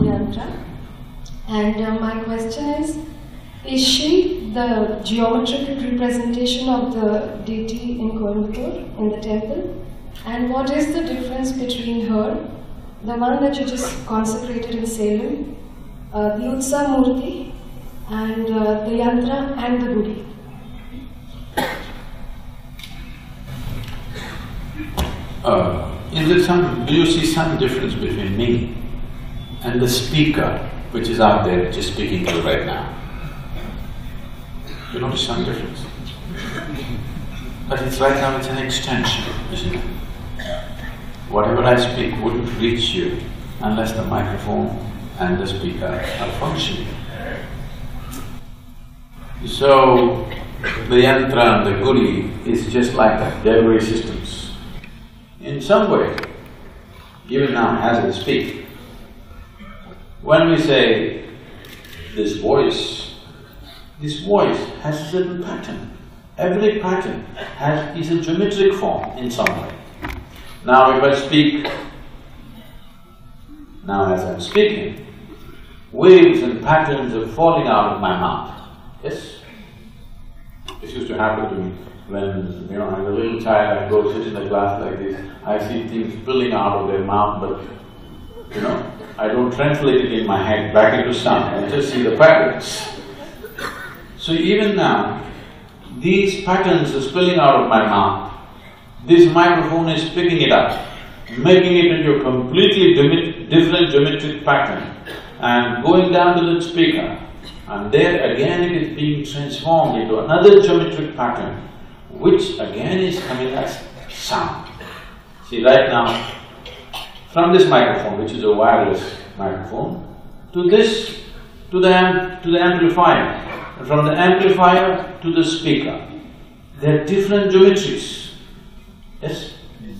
yantra. And my question is she the geometric representation of the deity in Coimbatore, in the temple? And what is the difference between her, the one that you just consecrated in Salem, the Utsa Murti, and the yantra and the Gudi? Do you see some difference between me and the speaker which is out there, which is speaking to you right now? You notice some difference? But it's right now, it's an extension, isn't it? Whatever I speak wouldn't reach you unless the microphone and the speaker are functioning. So, the yantra and the gudi is just like delivery systems. In some way, even now as I speak, when we say this voice has a certain pattern. Every pattern is a geometric form in some way. Now if I speak, now as I'm speaking, waves and patterns are falling out of my mouth. Yes? This used to happen to me when, as a little child, I'd go sit in the class like this, I see things spilling out of their mouth, but I don't translate it in my head back into sound, I just see the patterns. So even now, these patterns are spilling out of my mouth. This microphone is picking it up, making it into a completely different geometric pattern and going down to the speaker. And there again it is being transformed into another geometric pattern, which again is coming as sound. See, right now, from this microphone, which is a wireless microphone, to the amplifier, and from the amplifier to the speaker, there are different geometries. Yes?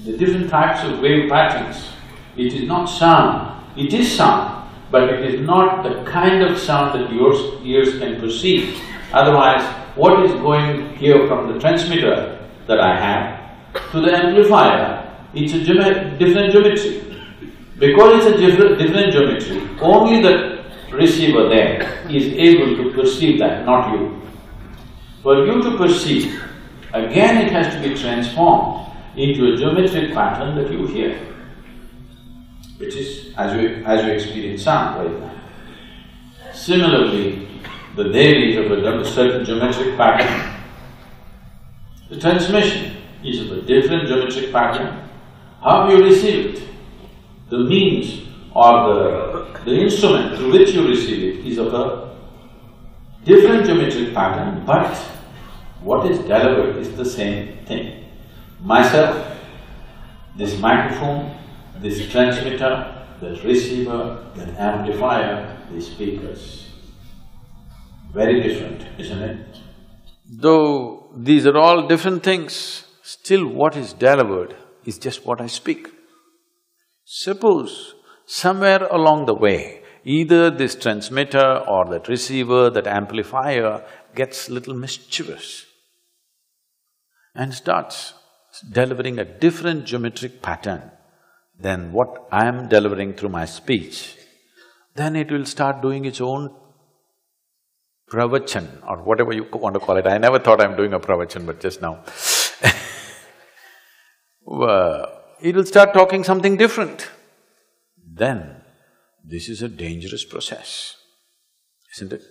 The different types of wave patterns. It is not sound, it is sound, but it is not the kind of sound that your ears can perceive. Otherwise, what is going here from the transmitter that I have to the amplifier, it's a different geometry. Because it's a different geometry, only the receiver there is able to perceive that, not you. For you to perceive, again it has to be transformed into a geometric pattern that you hear, which is as you experience sound right now. Similarly, the Devi is of a certain geometric pattern. The transmission is of a different geometric pattern. How you receive it, the means or the instrument through which you receive it is of a different geometric pattern, but what is delivered is the same thing. Myself, this microphone, this transmitter, that receiver, that amplifier, these speakers. Very different, isn't it? Though these are all different things, still what is delivered is just what I speak. Suppose somewhere along the way, either this transmitter or that receiver, that amplifier gets little mischievous and starts delivering a different geometric pattern than what I am delivering through my speech, then it will start doing its own Pravachan or whatever you want to call it. I never thought I'm doing a Pravachan, but just now it will start talking something different. Then this is a dangerous process, isn't it?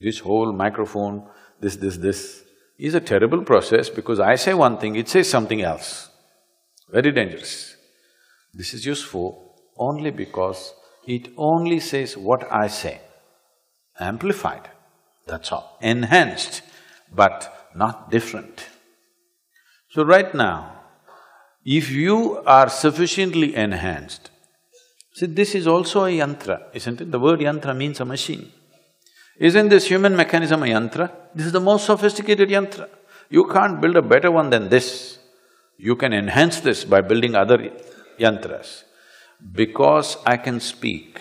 This whole microphone, this is a terrible process because I say one thing, it says something else. Very dangerous. This is useful only because it only says what I say. Amplified, that's all. Enhanced, but not different. So right now, if you are sufficiently enhanced, see, this is also a yantra, isn't it? The word yantra means a machine. Isn't this human mechanism a yantra? This is the most sophisticated yantra. You can't build a better one than this. You can enhance this by building other yantras. Because I can speak,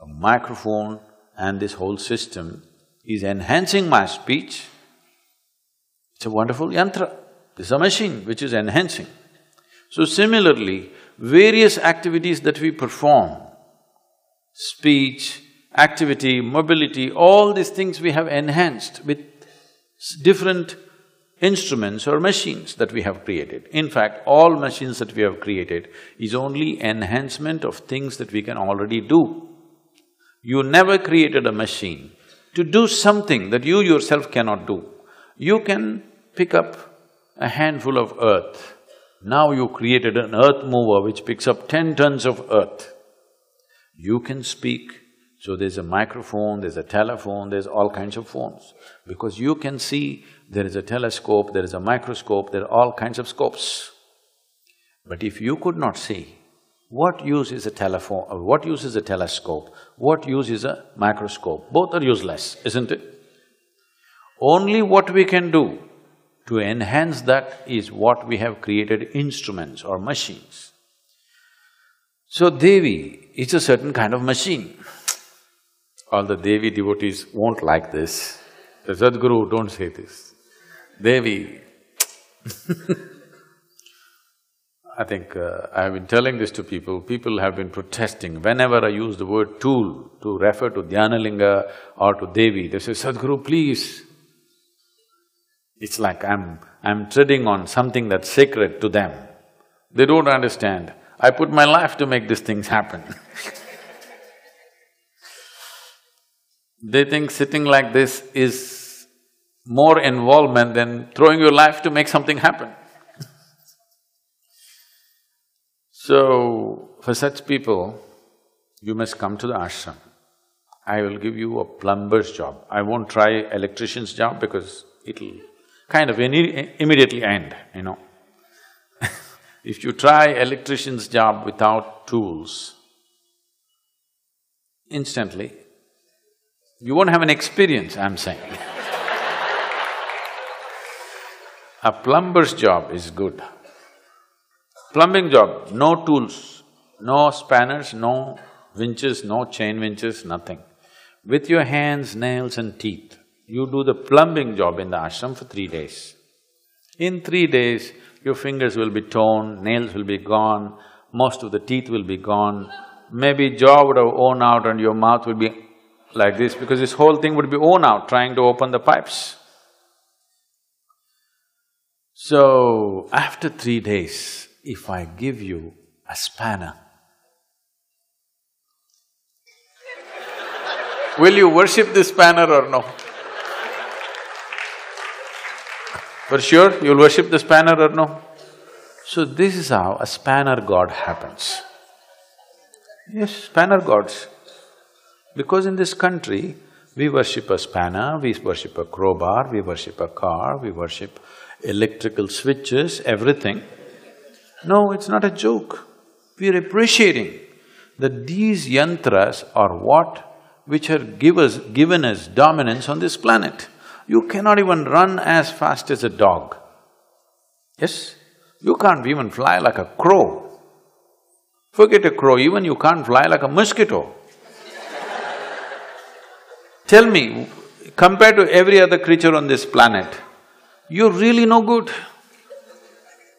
a microphone and this whole system is enhancing my speech, it's a wonderful yantra. This is a machine which is enhancing. So similarly, various activities that we perform speech, activity, mobility, all these things we have enhanced with different instruments or machines that we have created. In fact, all machines that we have created is only enhancement of things that we can already do. You never created a machine to do something that you yourself cannot do. You can pick up a handful of earth. Now you created an earth mover which picks up 10 tons of earth. You can speak, so there's a microphone, there's a telephone, there's all kinds of phones. Because you can see, there is a telescope, there is a microscope, there are all kinds of scopes. But if you could not see, what use is a telephone, or what use is a telescope, what use is a microscope? Both are useless, isn't it? Only what we can do to enhance that is what we have created instruments or machines. So Devi is a certain kind of machine. All the Devi devotees won't like this. The Sadguru, don't say this. Devi I think I've been telling this to people have been protesting. Whenever I use the word tool to refer to Dhyanalinga or to Devi, they say, Sadguru, please. It's like I'm treading on something that's sacred to them. They don't understand. I put my life to make these things happen. They think sitting like this is more involvement than throwing your life to make something happen. So, for such people, you must come to the ashram. I will give you a plumber's job. I won't try electrician's job because it'll kind of immediately end, you know. If you try electrician's job without tools, instantly, you won't have an experience, I'm saying. A plumber's job is good. Plumbing job, no tools, no spanners, no winches, no chain winches, nothing. With your hands, nails and teeth, you do the plumbing job in the ashram for 3 days. In 3 days, your fingers will be torn, nails will be gone, most of the teeth will be gone, maybe jaw would have worn out and your mouth will be like this because this whole thing would be worn out trying to open the pipes. So, after 3 days, if I give you a spanner, will you worship this spanner or no? For sure, you'll worship the spanner or no? So this is how a spanner god happens. Yes, spanner gods. Because in this country, we worship a spanner, we worship a crowbar, we worship a car, we worship electrical switches, everything. No, it's not a joke. We are appreciating that these yantras are which are given us dominance on this planet. You cannot even run as fast as a dog. Yes? You can't even fly like a crow. Forget a crow, even you can't fly like a mosquito. Tell me, compared to every other creature on this planet, you're really no good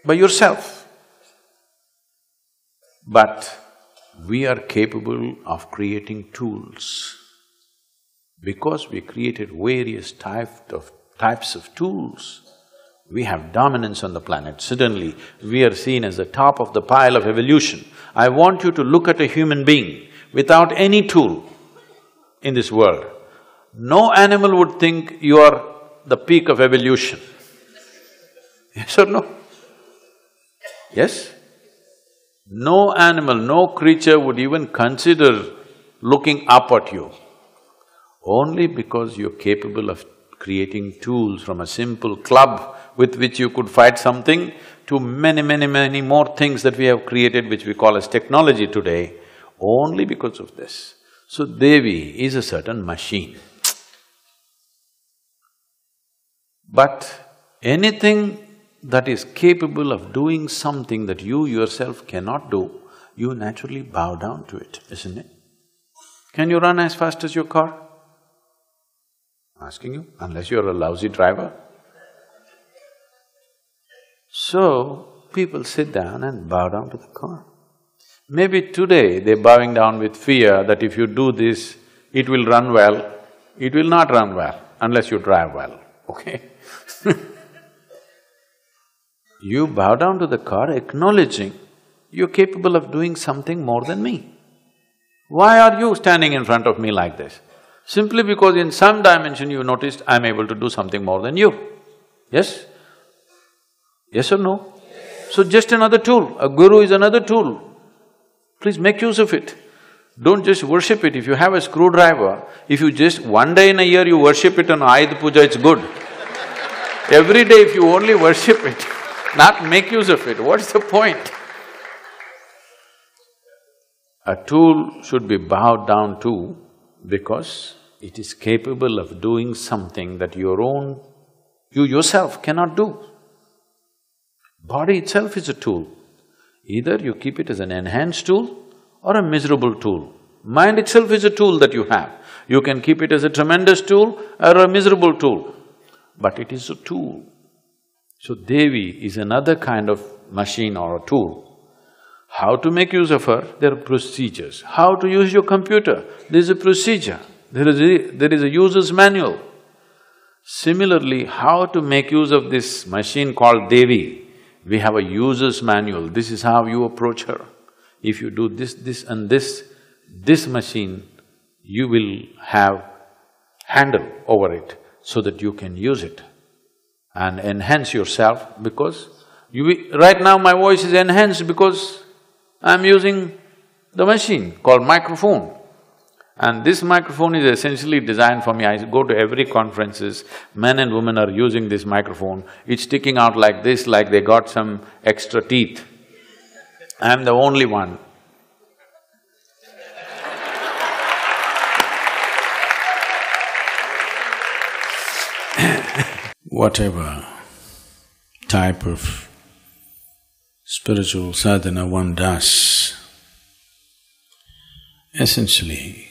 by yourself. But we are capable of creating tools. Because we created various types of tools, we have dominance on the planet. Suddenly, we are seen as the top of the pile of evolution. I want you to look at a human being without any tool in this world. No animal would think you are the peak of evolution. Yes or no? Yes? No animal, no creature would even consider looking up at you. Only because you're capable of creating tools from a simple club with which you could fight something to many more things that we have created which we call as technology today, only because of this. So Devi is a certain machine. But anything that is capable of doing something that you yourself cannot do, you naturally bow down to it, isn't it? Can you run as fast as your car? Asking you, unless you're a lousy driver. So, people sit down and bow down to the car. Maybe today they're bowing down with fear that if you do this, it will run well. It will not run well unless you drive well, okay? You bow down to the car acknowledging you're capable of doing something more than me. Why are you standing in front of me like this? Simply because in some dimension you noticed I'm able to do something more than you. Yes? Yes or no? So just another tool. A guru is another tool. Please make use of it. Don't just worship it. If you have a screwdriver, if you just one day in a year you worship it on Ayuda Puja, it's good. Every day if you only worship it, not make use of it, what's the point? A tool should be bowed down to because it is capable of doing something that you yourself cannot do. Body itself is a tool. Either you keep it as an enhanced tool or a miserable tool. Mind itself is a tool that you have. You can keep it as a tremendous tool or a miserable tool, but it is a tool. So Devi is another kind of machine or a tool. How to make use of her? There are procedures. How to use your computer? There is a procedure. There is a user's manual. Similarly, how to make use of this machine called Devi? We have a user's manual. This is how you approach her. If you do this, this and this machine, you will have handle over it so that you can use it and enhance yourself because right now my voice is enhanced because I'm using the machine called microphone. And this microphone is essentially designed for me. I go to every conferences, men and women are using this microphone. It's sticking out like this, like they got some extra teeth. I'm the only one. Whatever type of spiritual sadhana one does, essentially,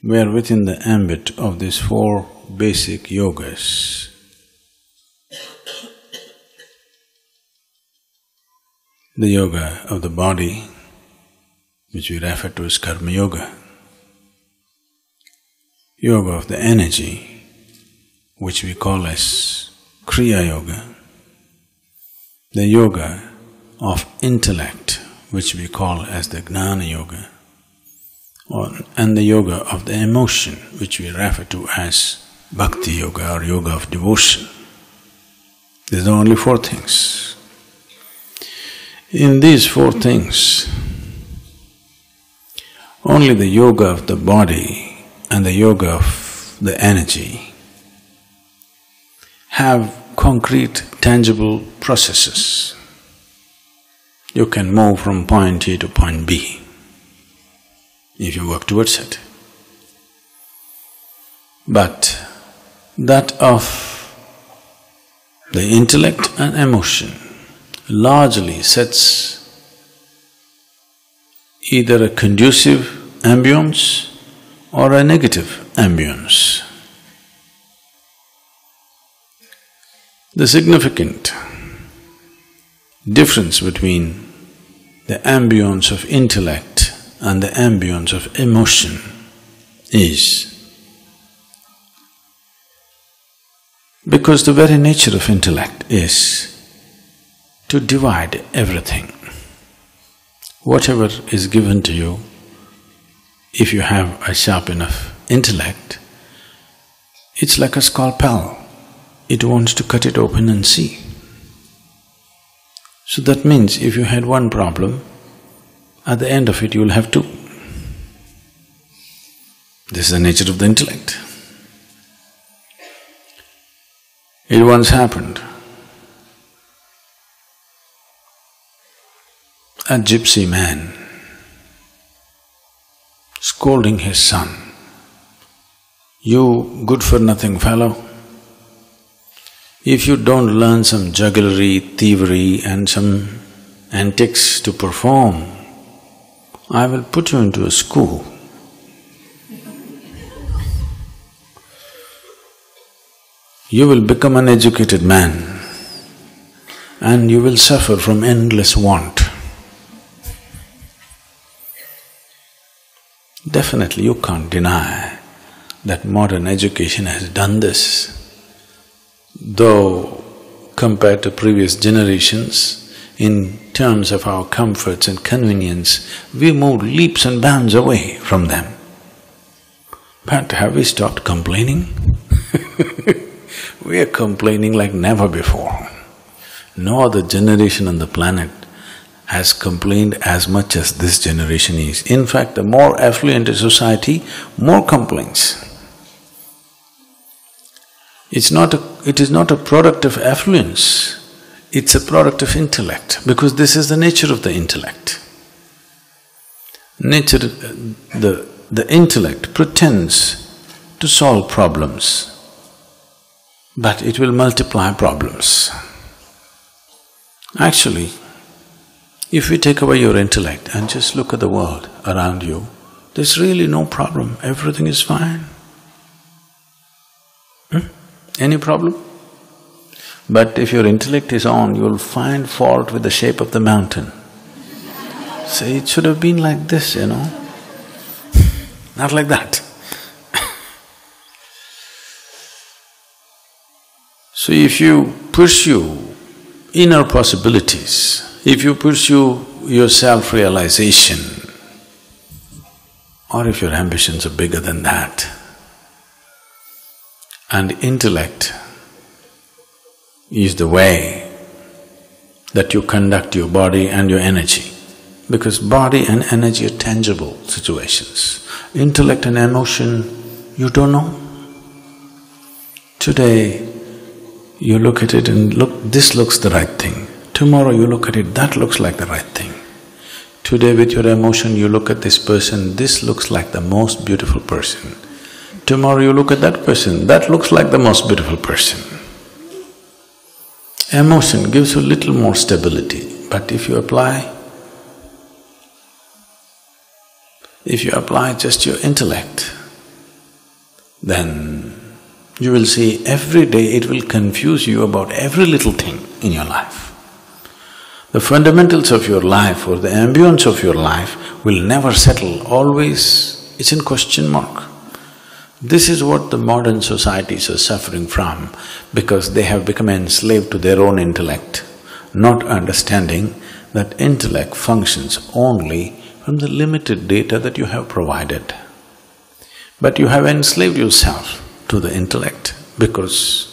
we are within the ambit of these four basic yogas. The yoga of the body, which we refer to as karma yoga. Yoga of the energy, which we call as kriya yoga. The yoga of intellect, which we call as the gnana yoga. And the yoga of the emotion, which we refer to as bhakti yoga or yoga of devotion. These are only four things. In these four things, only the yoga of the body and the yoga of the energy have concrete, tangible processes. You can move from point A to point B if you work towards it. But that of the intellect and emotion largely sets either a conducive ambience or a negative ambience. The significant difference between the ambience of intellect and the ambience of emotion is because the very nature of intellect is to divide everything. Whatever is given to you, if you have a sharp enough intellect, it's like a scalpel. It wants to cut it open and see. So that means if you had one problem, at the end of it you'll have two. This is the nature of the intellect. It once happened. A gypsy man scolding his son, "You good-for-nothing fellow, if you don't learn some jugglery, thievery and some antics to perform, I will put you into a school. You will become an educated man and you will suffer from endless want. Definitely you can't deny that modern education has done this. Though compared to previous generations, in terms of our comforts and convenience, we moved leaps and bounds away from them. But have we stopped complaining? We are complaining like never before. No other generation on the planet has complained as much as this generation is. In fact, the more affluent a society, more complaints. It is not a product of affluence, it's a product of intellect, because this is the nature of the intellect. The intellect pretends to solve problems, but it will multiply problems. Actually, if we take away your intellect and just look at the world around you, there's really no problem, everything is fine. Any problem? But if your intellect is on, you'll find fault with the shape of the mountain. Say, it should have been like this, not like that. So if you pursue inner possibilities, if you pursue your self-realization, or if your ambitions are bigger than that, and intellect is the way that you conduct your body and your energy, because body and energy are tangible situations. Intellect and emotion, you don't know. Today, you look at it and this looks the right thing. Tomorrow you look at it, that looks like the right thing. Today with your emotion, you look at this person, this looks like the most beautiful person. Tomorrow you look at that person, that looks like the most beautiful person. Emotion gives you a little more stability, but if you apply just your intellect, then you will see every day it will confuse you about every little thing in your life. The fundamentals of your life or the ambience of your life will never settle, always it's in question mark. This is what the modern societies are suffering from, because they have become enslaved to their own intellect, not understanding that intellect functions only from the limited data that you have provided. But you have enslaved yourself to the intellect, because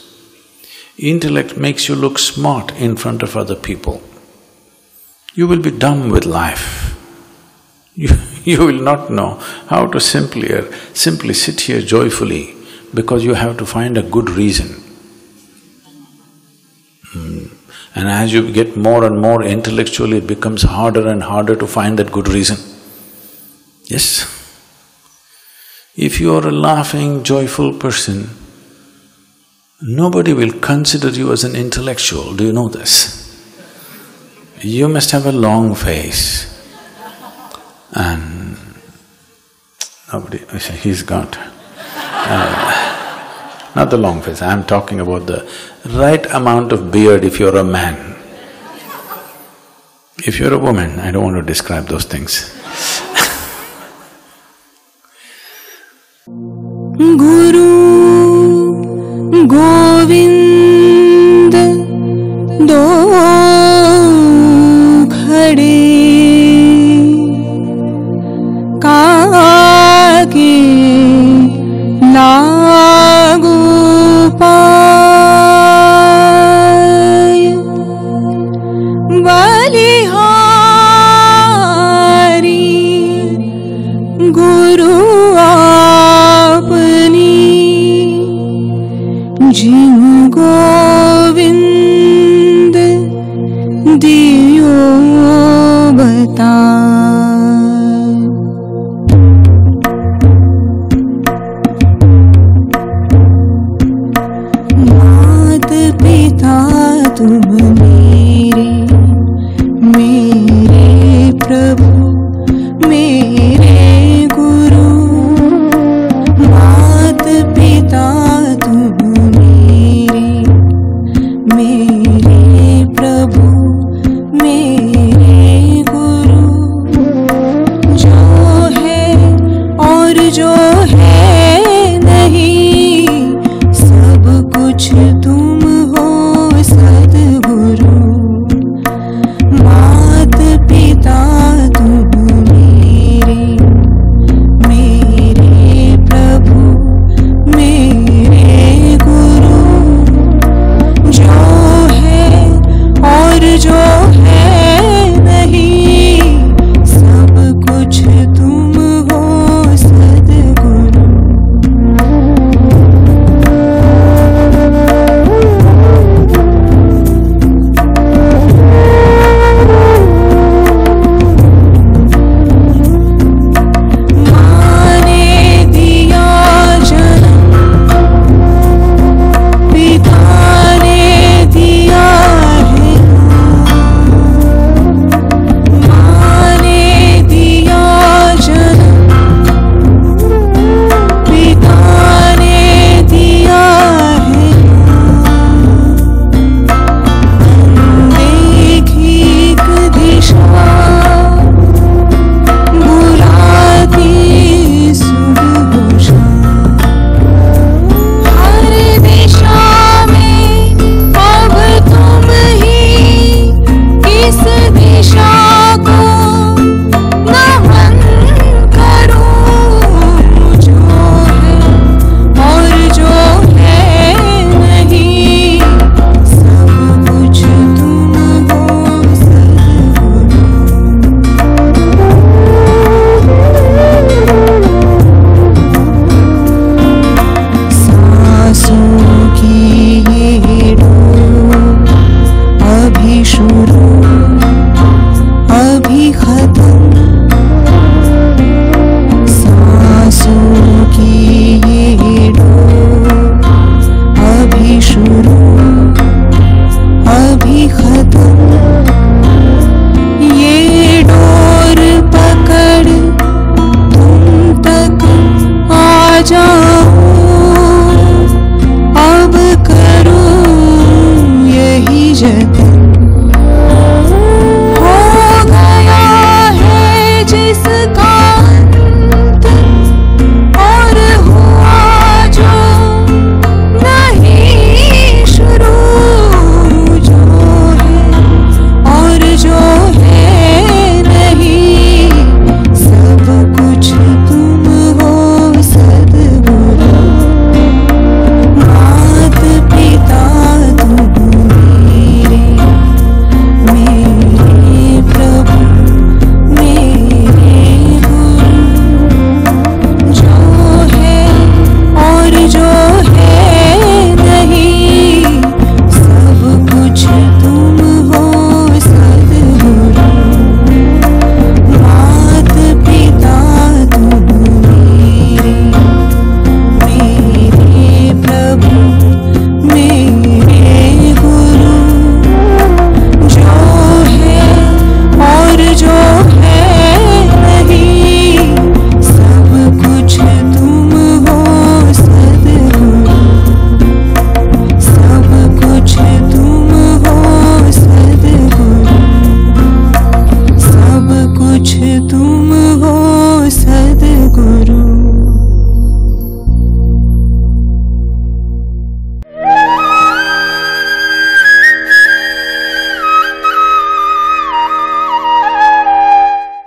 intellect makes you look smart in front of other people. You will be dumb with life. You will not know how to simply sit here joyfully, because you have to find a good reason. And as you get more and more intellectual, it becomes harder and harder to find that good reason. Yes? If you are a laughing, joyful person, nobody will consider you as an intellectual, do you know this? You must have a long face and nobody… he's got… not the long face, I'm talking about the right amount of beard if you're a man. If you're a woman, I don't want to describe those things. Guru Govind do khade kaake lagu paay balihari Guru Jin Govind diyo bataay. मात पिता तुमने